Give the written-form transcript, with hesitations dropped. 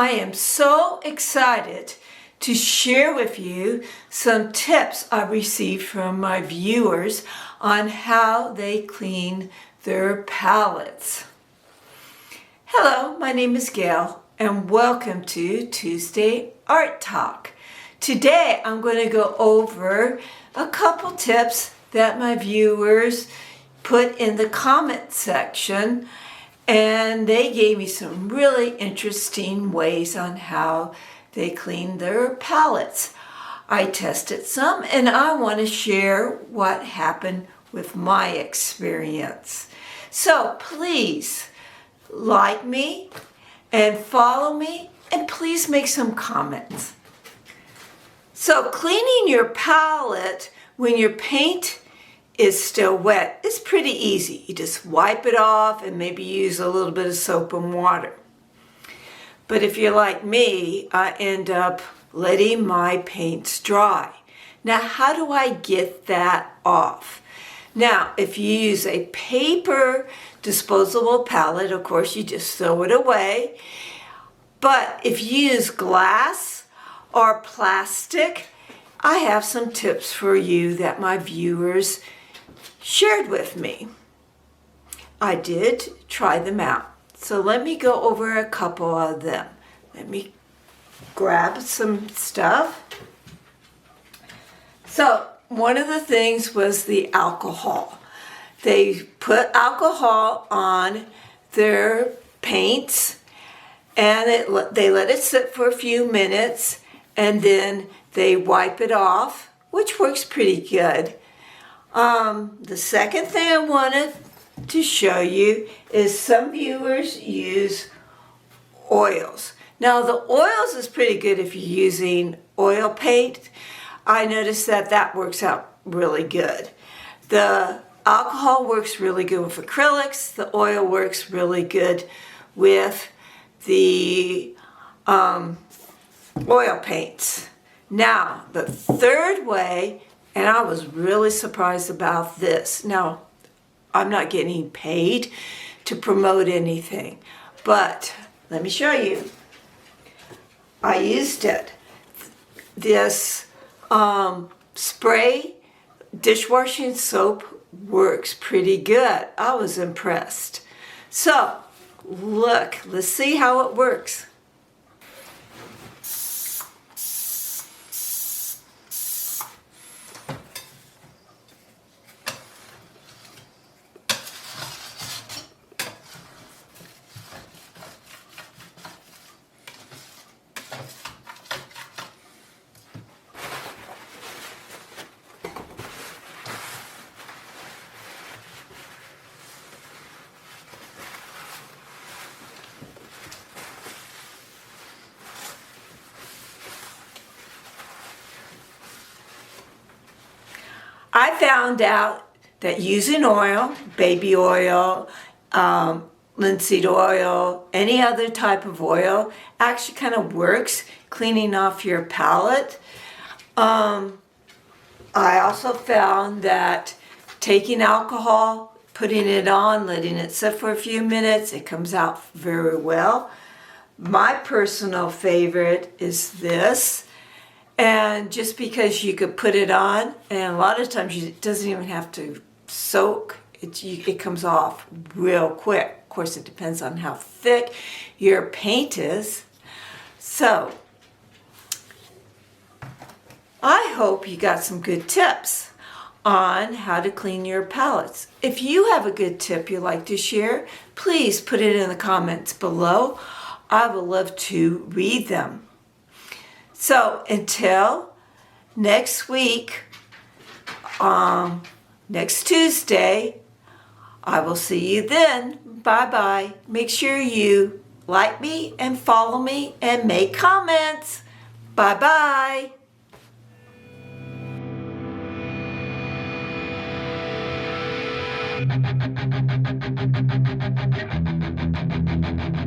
I am so excited to share with you some tips I received from my viewers on how they clean their palettes. Hello, my name is Gail and welcome to Tuesday Art Talk. Today I'm going to go over a couple tips that my viewers put in the comment section, and they gave me some really interesting ways on how they clean their palettes. I tested some and I want to share what happened with my experience. So please like me and follow me, and please make some comments. So cleaning your palette when your paint is still wet is pretty easy. You just wipe it off and maybe use a little bit of soap and water. But if you're like me, I end up letting my paints dry. Now, how do I get that off? Now, if you use a paper disposable palette, of course, you just throw it away. But if you use glass or plastic, I have some tips for you that my viewers shared with me. I did try them out. So let me go over a couple of them. Let me grab some stuff. So one of the things was the alcohol. They put alcohol on their paints and they let it sit for a few minutes, and then they wipe it off, which works pretty good. The second thing I wanted to show you is some viewers use oils. Now the oils is pretty good if you're using oil paint. I noticed that works out really good. The alcohol works really good with acrylics. The oil works really good with the oil paints. Now the third way, and I was really surprised about this. Now, I'm not getting paid to promote anything, but let me show you. I used it. This spray dishwashing soap works pretty good. I was impressed. So, look, let's see how it works. I found out that using oil, baby oil, linseed oil, any other type of oil actually kind of works cleaning off your palette. I also found that taking alcohol, putting it on, letting it sit for a few minutes, it comes out very well. My personal favorite is this. And just because you could put it on, and a lot of times it doesn't even have to soak, it comes off real quick. Of course, it depends on how thick your paint is. So, I hope you got some good tips on how to clean your palettes. If you have a good tip you'd like to share, please put it in the comments below. I would love to read them. So until next week, next Tuesday, I will see you then. Bye-bye. Make sure you like me and follow me and make comments. Bye-bye.